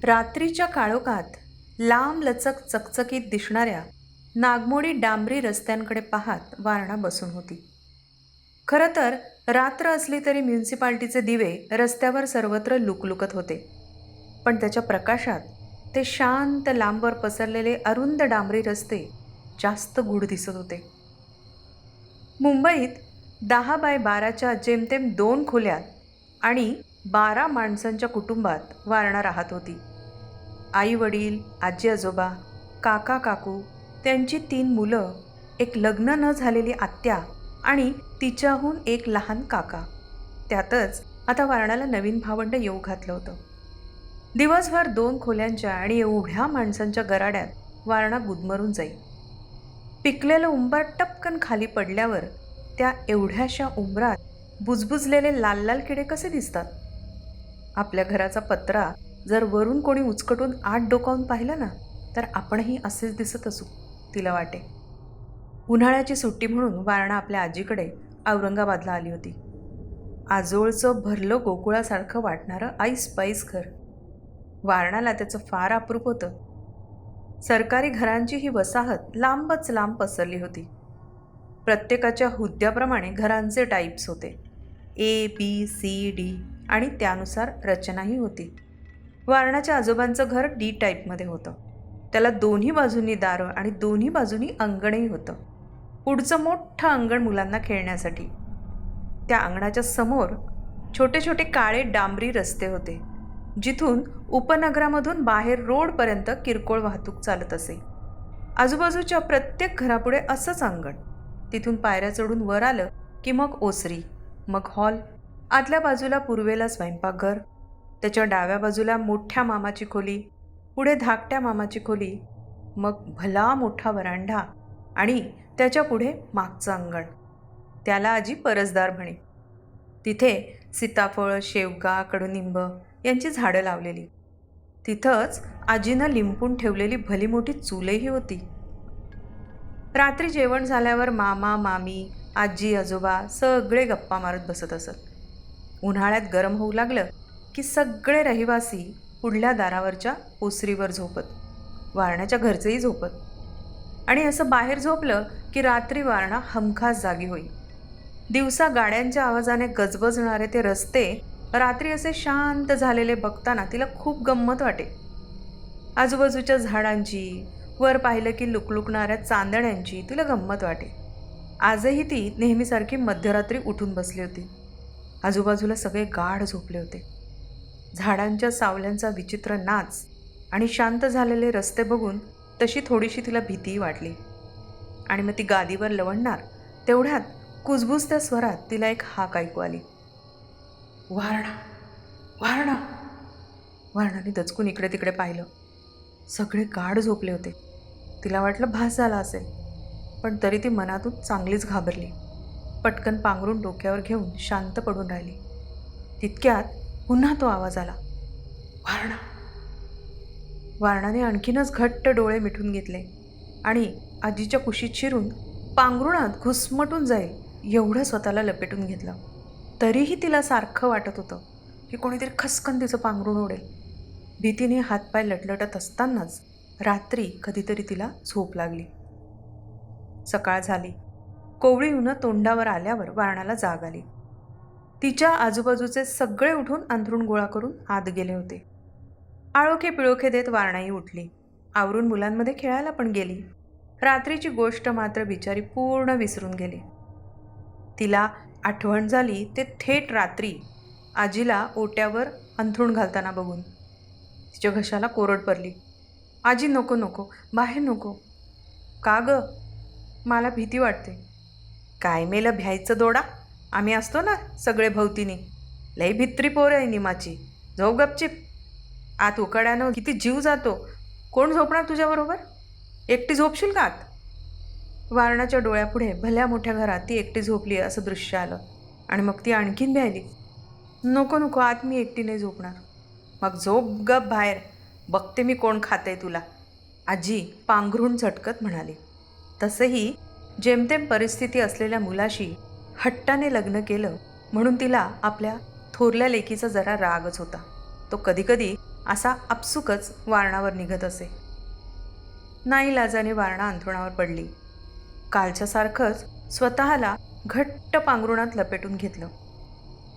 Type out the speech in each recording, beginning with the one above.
रात्रीच्या काळोखात लांब लचक चकचकीत दिसणाऱ्या नागमोडी डांबरी रस्त्यांकडे पाहत वारणा बसून होती. खरं तर रात्र असली तरी म्युन्सिपाल्टीचे दिवे रस्त्यावर सर्वत्र लुकलुकत होते, पण त्याच्या प्रकाशात ते शांत लांबवर पसरलेले अरुंद डांबरी रस्ते जास्त गूढ दिसत होते. मुंबईत 10 बाय 12च्या जेमतेम 2 खोल्यात आणि 12 माणसांच्या कुटुंबात वारणा राहत होती. आई वडील, आजी आजोबा, काका काकू, त्यांची 3 मुलं, एक लग्न न झालेली आत्या आणि तिच्याहून एक लहान काका. त्यातच आता वारणाला नवीन भावंड येऊ घातलं होतं. दिवसभर 2 खोल्यांच्या आणि एवढ्या माणसांच्या गराड्यात वारणा गुदमरून जाई. पिकलेलं उंबर टपकन खाली पडल्यावर त्या एवढ्याशा उंबरात बुजबुजलेले लाल लाल किडे कसे दिसतात? आपल्या घराचा पत्रा जर वरून कोणी उचकटून आत डोकावून पाहिलं ना, तर आपणही असेच दिसत असू, तिला वाटे. उन्हाळ्याची सुट्टी म्हणून वारणा आपल्या आजीकडे औरंगाबादला आली होती. आजोळचं भरलं गोकुळासारखं वाटणारं ऐस पैस घर. वारणाला त्याचं फार अप्रूप होतं. सरकारी घरांची ही वसाहत लांबच लांब पसरली होती. प्रत्येकाच्या हुद्द्याप्रमाणे घरांचे टाईप्स होते. ABCD आणि त्यानुसार रचनाही होती. वारणाच्या आजोबांचं घर D टाईपमध्ये होतं. त्याला दोन्ही बाजूंनी दारं आणि दोन्ही बाजूंनी अंगणही होतं. पुढचं मोठं अंगण मुलांना खेळण्यासाठी. त्या अंगणाच्या समोर छोटे छोटे काळे डांबरी रस्ते होते, जिथून उपनगरामधून बाहेर रोडपर्यंत किरकोळ वाहतूक चालत असे. आजूबाजूच्या प्रत्येक घरापुढे असंच अंगण. तिथून पायऱ्या चढून वर आलं की मग ओसरी, मग हॉल. आतल्या बाजूला पूर्वेला स्वयंपाकघर, त्याच्या डाव्या बाजूला मोठ्या मामाची खोली, पुढे धाकट्या मामाची खोली, मग भला मोठा वरांडा आणि त्याच्या पुढे मागचं अंगण. त्याला आजी परसदार म्हणे. तिथे सीताफळ, शेवगा, कडुनिंब यांची झाडं लावलेली. तिथंच आजीनं लिंपून ठेवलेली भली मोठी चूलही होती. रात्री जेवण झाल्यावर मामा मामी, आजी आजोबा सगळे गप्पा मारत बसत असत. उन्हाळ्यात गरम होऊ लागलं की सगळे रहिवासी पुढल्या दारावरच्या ओसरीवर झोपत, वारणाच्या घरचेही झोपत. आणि असं बाहेर झोपलं की रात्री वारणा हमखास जागी होई. दिवसा गाड्यांच्या आवाजाने गजबजणारे ते रस्ते रात्री असे शांत झालेले बघताना तिला खूप गंमत वाटे. आजूबाजूच्या झाडांची, वर पाहिलं की लुकलुकणाऱ्या चांदण्यांची तिला गंमत वाटे. आजही ती नेहमीसारखी मध्यरात्री उठून बसली होती. आजूबाजूला सगळे गाढ झोपले होते. झाडांच्या सावल्यांचा विचित्र नाच आणि शांत झालेले रस्ते बघून तशी थोडीशी तिला भीतीही वाटली. आणि मग ती गादीवर लवणणार तेवढ्यात कुजबुजत्या स्वरात तिला एक हाक ऐकू आली. वारणा, वारणा. वारणाने दचकून इकडे तिकडे पाहिलं. सगळे गाढ झोपले होते. तिला वाटलं भास झाला असेल, पण तरी ती मनातून चांगलीच घाबरली. पटकन पांघरून डोक्यावर घेऊन शांत पडून राहिली. तितक्यात पुन्हा तो आवाज आला, वारणा. वारणाने आणखीनच घट्ट डोळे मिटून घेतले आणि आजीच्या कुशीत शिरून पांघरुणात घुसमटून जाईल एवढं स्वतःला लपेटून घेतलं. तरीही तिला सारखं वाटत होतं की कोणीतरी खसकन तिचं पांघरुण ओढेल. भीतीने हातपाय लटलटत असतानाच रात्री कधीतरी तिला झोप लागली. सकाळ झाली. कोवळी उन्हं तोंडावर आल्यावर वारणाला जाग आली. तिच्या आजूबाजूचे सगळे उठून अंथरूण गोळा करून आत गेले होते. आळोखे पिळोखे देत वारणाही उठली. आवरून मुलांमध्ये खेळायला पण गेली. रात्रीची गोष्ट मात्र बिचारी पूर्ण विसरून गेली. तिला आठवण झाली ते थेट रात्री आजीला ओट्यावर अंथरूण घालताना बघून. तिच्या घशाला कोरड पडली. आजी, नको नको, बाहेर नको. का ग? मला भीती वाटते. काय मेलं भ्यायचं दोडा, आम्ही असतो ना सगळे भवतीनी. लई भित्री पोर आहे निमाची. झोप गपचिप. आत उकाड्यानं किती जीव जातो. कोण झोपणार तुझ्याबरोबर? एकटी झोपशील का आत? वारणाच्या डोळ्यापुढे भल्या मोठ्या घरात ती एकटी झोपली असं दृश्य आलं आणि मग ती आणखीन भ्यायली. नको नको, आत मी एकटी नाही झोपणार. मग झोप गप बाहेर, बघते मी कोण खाते तुला, आजी पांघरून झटकत म्हणाली. तसंही जेमतेम परिस्थिती असलेल्या मुलाशी हट्टाने लग्न केलं म्हणून तिला आपल्या थोरल्या लेकीचा जरा रागच होता. तो कधीकधी असा आपसुकच वारणावर निघत असे. नाईलाजाने वारणा अंथरुणावर पडली. कालच्यासारखंच स्वतःला घट्ट पांघरुणात लपेटून घेतलं.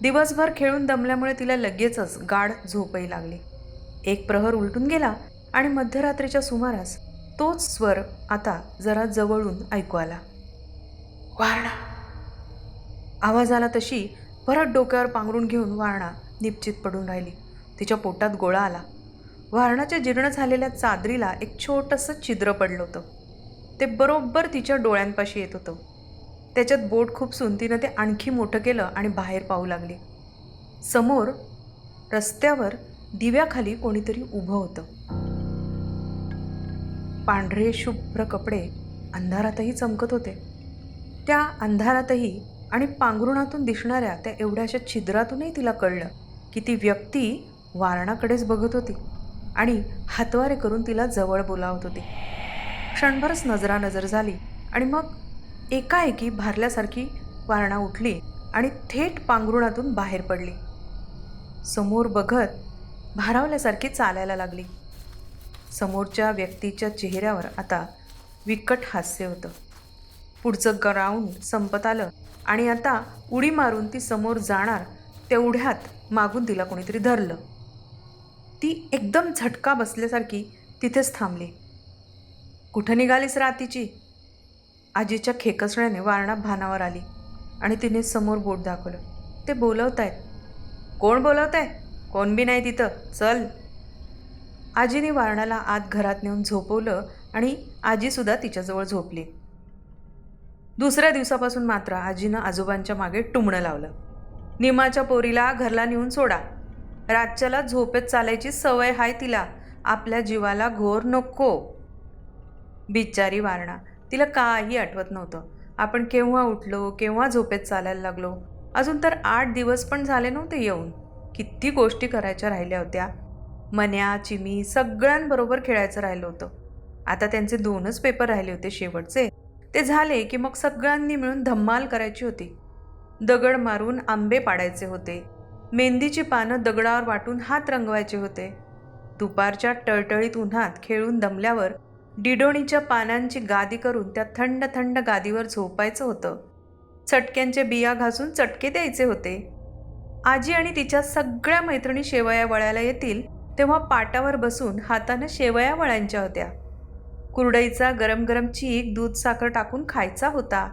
दिवसभर खेळून दमल्यामुळे तिला लगेचच गाढ झोपही लागली. एक प्रहर उलटून गेला आणि मध्यरात्रीच्या सुमारास तोच स्वर आता जरा जवळून ऐकू आला. वारणा. आवाज आला तशी परत डोक्यावर पांघरून घेऊन वारणा निपचित पडून राहिली. तिच्या पोटात गोळा आला. वारणाच्या जीर्ण झालेल्या चादरीला एक छोटंसं छिद्र पडलं होतं. ते बरोबर तिच्या डोळ्यांपाशी येत होतं. त्याच्यात बोट खुपसून तिनं ते आणखी मोठं केलं आणि बाहेर पाहू लागली. समोर रस्त्यावर दिव्याखाली कोणीतरी उभं होतं. पांढरे शुभ्र कपडे अंधारातही चमकत होते. त्या अंधारातही आणि पांघरुणातून दिसणाऱ्या त्या एवढ्याशा छिद्रातूनही तिला कळलं की ती व्यक्ती वारणाकडेच बघत होती आणि हातवारे करून तिला जवळ बोलावत होती. क्षणभरच नजरानजर झाली आणि मग एकाएकी भारल्यासारखी वारणा उठली आणि थेट पांघरुणातून बाहेर पडली. समोर बघत भारावल्यासारखी चालायला लागली. समोरच्या व्यक्तीच्या चेहऱ्यावर आता विकट हास्य होतं. पुढचं ग्राउंड संपत आलं आणि आता उडी मारून ती समोर जाणार तेवढ्यात मागून तिला कोणीतरी धरलं. ती एकदम झटका बसल्यासारखी तिथेच थांबली. कुठं निघालीस रातीची? आजीच्या खेकसण्याने वारणा भानावर आली आणि तिने समोर बोट दाखवलं. ते बोलवतायत. कोण बोलवताय? कोण बी नाही तिथं, चल. आजीने वारणाला आत घरात नेऊन झोपवलं आणि आजीसुद्धा तिच्याजवळ झोपली. दुसऱ्या दिवसापासून मात्र आजीनं आजोबांच्या मागे टुमणं लावलं. निमाच्या पोरीला घरला नेऊन सोडा. रातच्याला झोपेत चालायची सवय हाय तिला. आपल्या जीवाला घोर नको. बिचारी वारणा. तिला काही आठवत नव्हतं. आपण केव्हा उठलो, केव्हा झोपेत चालायला लागलो. अजून तर 8 दिवस पण झाले नव्हते येऊन. किती गोष्टी करायच्या राहिल्या होत्या. मन्या, चिमी सगळ्यांबरोबर खेळायचं राहिलं होतं. आता त्यांचे 2च पेपर राहिले होते शेवटचे. ते झाले की मग सगळ्यांनी मिळून धम्माल करायची होती. दगड मारून आंबे पाडायचे होते. मेहंदीची पानं दगडावर वाटून हात रंगवायचे होते. दुपारच्या टळटळीत उन्हात खेळून दमल्यावर डिडोणीच्या पानांची गादी करून त्या थंड थंड गादीवर झोपायचं होतं. चटक्यांचे बिया घासून चटके द्यायचे होते. आजी आणि तिच्या सगळ्या मैत्रिणी शेवया वळायला येतील तेव्हा पाटावर बसून हातानं शेवया वळायच्या होत्या. कुरडईचा गरम गरम चीक दूध साखर टाकून खायचा होता.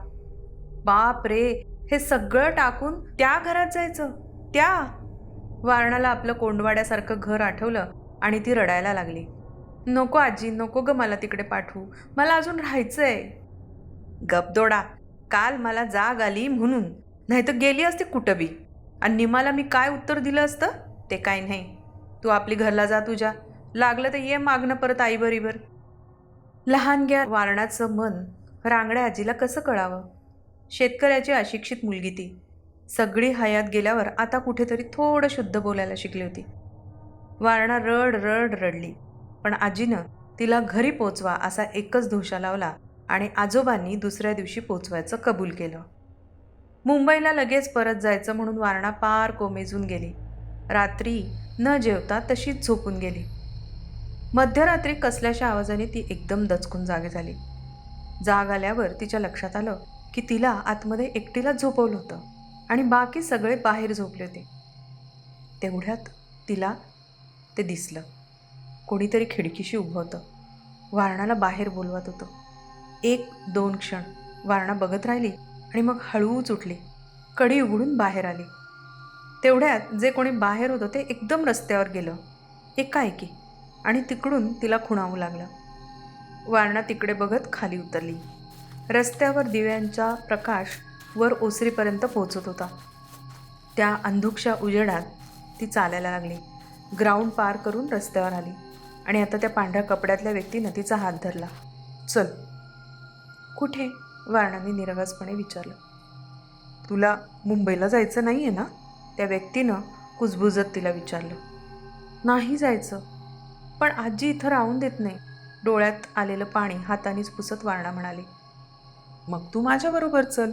बाप रे, हे सगळं टाकून त्या घरात जायचं. त्या वारणाला आपलं कोंडवाड्यासारखं घर आठवलं आणि ती रडायला लागली. नको आजी, नको ग मला तिकडे पाठवू. मला अजून राहायचंय. गपदोडा. काल मला जाग आली म्हणून, नाहीतर गेली असते कुठं बी. आणि निमाला मी काय उत्तर दिलं असतं ते काय नाही. तू आपली घरला जा तुझ्या. लागलं तर ये मागणं परत आईबरीबर. लहानग्या वारणाचं मन रांगड्या आजीला कसं कळावं. शेतकऱ्याची अशिक्षित मुलगी ती. सगळी हयात गेल्यावर आता कुठेतरी थोडं शुद्ध बोलायला शिकली होती. वारणा रड रड रडली. पण आजीनं तिला घरी पोचवा असा एकच धोशा लावला आणि आजोबांनी दुसऱ्या दिवशी पोचवायचं कबूल केलं. मुंबईला लगेच परत जायचं म्हणून वारणा पार कोमेजून गेली. रात्री न जेवता तशीच झोपून गेली. मध्यरात्री कसल्याशा आवाजाने ती एकदम दचकून जागी झाली. जाग आल्यावर तिच्या लक्षात आलं की तिला आतमध्ये एकटीलाच झोपवलं होतं आणि बाकी सगळे बाहेर झोपले होते. तेवढ्यात तिला ते दिसलं. कोणीतरी खिडकीशी उभं होतं. वारणाला बाहेर बोलवत होतं. 1-2 क्षण वारणा बघत राहिली आणि मग हळूच उठली. कडी उघडून बाहेर आली. तेवढ्यात जे कोणी बाहेर होतं ते एकदम रस्त्यावर गेलं एकाएकी आणि तिकडून तिला खुणावू लागलं. वारणा तिकडे बघत खाली उतरली. रस्त्यावर दिव्यांचा प्रकाश वर ओसरीपर्यंत पोहोचत होता. त्या अंधुकशा उजेडात ती चालायला लागली. ग्राउंड पार करून रस्त्यावर आली आणि आता त्या पांढऱ्या कपड्यातल्या व्यक्तीनं तिचा हात धरला. चल. कुठे? वारणाने निरगसपणे विचारलं. तुला मुंबईला जायचं नाही आहे ना? त्या व्यक्तीनं कुजबुजत तिला विचारलं. नाही जायचं, पण आजी इथं राहून देत नाही. डोळ्यात आलेलं पाणी हातानेच पुसत वारणा म्हणाली. मग तू माझ्याबरोबर चल.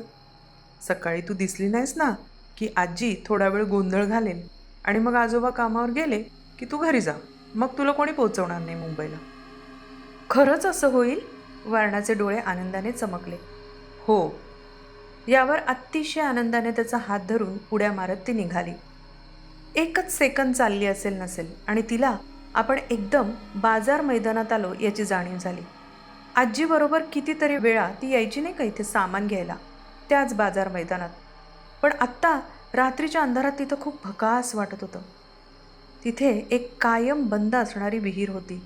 सकाळी तू दिसली नाहीस ना की आजी थोडा वेळ गोंधळ घालेल आणि मग आजोबा कामावर गेले की तू घरी जा. मग तुला कोणी पोहोचवणार नाही मुंबईला. खरंच असं होईल? वारणाचे डोळे आनंदाने चमकले. हो. यावर अतिशय आनंदाने त्याचा हात धरून उड्या मारत ती निघाली. एकच सेकंद चालली असेल नसेल आणि तिला आपण एकदम बाजार मैदानात आलो याची जाणीव झाली. आजीबरोबर कितीतरी वेळा ती यायची नाही का इथे सामान घ्यायला, त्याच बाजार मैदानात. पण आत्ता रात्रीच्या अंधारात तिथं खूप भकास वाटत होतं. तिथे एक कायम बंद असणारी विहीर होती.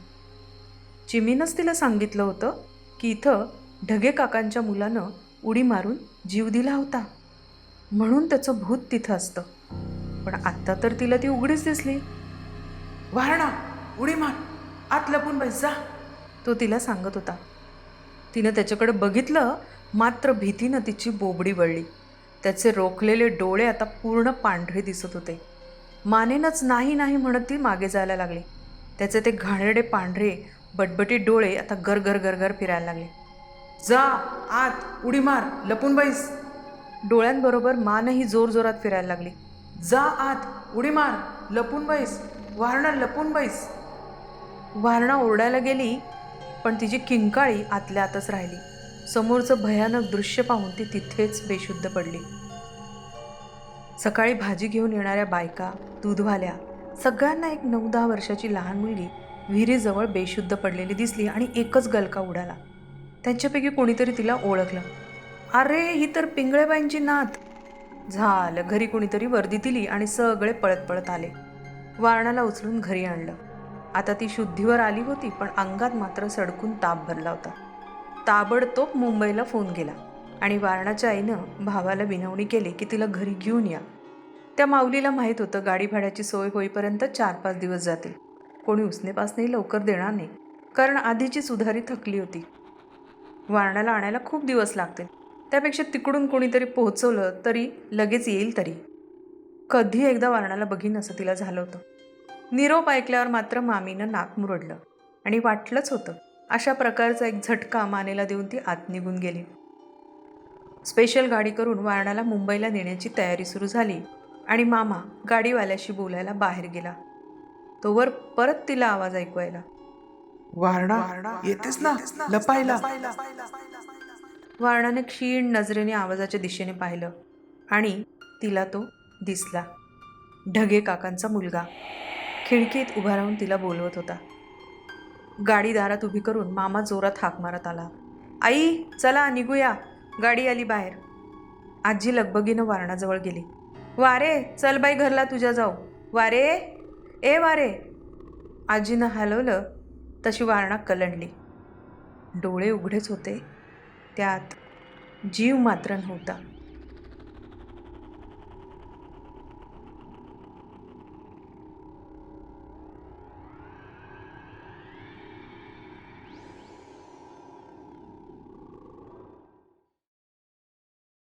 चिमीनंच तिला सांगितलं होतं की इथं ढगे काकांच्या मुलानं उडी मारून जीव दिला होता, म्हणून त्याचं भूत तिथं असतं. पण आत्ता तर तिला ती उघडीच दिसली. वारणा, उडी मार, आत लपून बस जा, तो तिला सांगत होता. तिनं त्याच्याकडे बघितलं, मात्र भीतीनं तिची बोबडी वळली. त्याचे रोखलेले डोळे आता पूर्ण पांढरे दिसत होते. मानेनच नाही नाही म्हणत ती मागे जायला लागली. त्याचे ते घाणेरडे पांढरे बटबटी डोळे आता गरगर गरगर फिरायला लागले. जा आत, उडी मार, लपून बैस. डोळ्यांबरोबर मानही जोरजोरात फिरायला लागली. जा आत, उडी मार, लपून बैस, वारणा लपून बैस. वारणा ओरडायला गेली, पण तिची किंकाळी आतल्या आतच राहिली. समोरचं भयानक दृश्य पाहून ती तिथेच बेशुद्ध पडली. सकाळी भाजी घेऊन येणाऱ्या बायका, दूधवाल्या, सगळ्यांना एक 9-10 वर्षाची लहान मुलगी विहिरीजवळ बेशुद्ध पडलेली दिसली आणि एकच गलका उडाला. त्यांच्यापैकी कोणीतरी तिला ओळखलं. अरे, ही तर पिंगळेबाईंची नात. झालं, घरी कोणीतरी वर्दी दिली आणि सगळे पळत पळत आले. वारणाला उचलून घरी आणलं. आता ती शुद्धीवर आली होती, पण अंगात मात्र सडकून ताप भरला होता. ताबडतोब मुंबईला फोन केला आणि वारणाच्या आईनं भावाला विनवणी केली की तिला घरी घेऊन या. त्या माऊलीला माहीत होतं गाडी भाड्याची सोय होईपर्यंत 4-5 दिवस जातील. कोणी उसनेपासनेही लवकर देणार नाही, कारण आधीची सुधारी थकली होती. वारणाला आणायला खूप दिवस लागतील, त्यापेक्षा तिकडून कोणीतरी पोहोचवलं तरी लगेच येईल. तरी कधी एकदा वारणाला बघीन असं तिला झालं होतं. निरोप ऐकल्यावर मात्र मामीनं नाक मुरडलं आणि वाटलंच होतं अशा प्रकारचा एक झटका मानेला देऊन ती आत निघून गेली. स्पेशल गाडी करून वारणाला मुंबईला नेण्याची तयारी सुरू झाली आणि मामा गाडीवाल्याशी बोलायला बाहेर गेला. तोवर परत तिला आवाज ऐकू आला. वारणा, येतेस ना लपायला? वारणाने क्षीण नजरेने आवाजाच्या दिशेने पाहिलं आणि तिला तो दिसला. ढगे काकांचा मुलगा खिडकीत उभा राहून तिला बोलवत होता. गाडी दारात उभी करून मामा जोरात हाक मारत आला. आई, चला निघूया, गाडी आली बाहेर. आजी लगबगीनं वारणाजवळ गेली. वारे, चल बाई घरला तुझ्या जाऊ. वारे, ए वारे. आजीनं हलवलं तशी वारणा कलंडली. डोळे उघडेच होते, त्यात जीव मात्र नव्हता.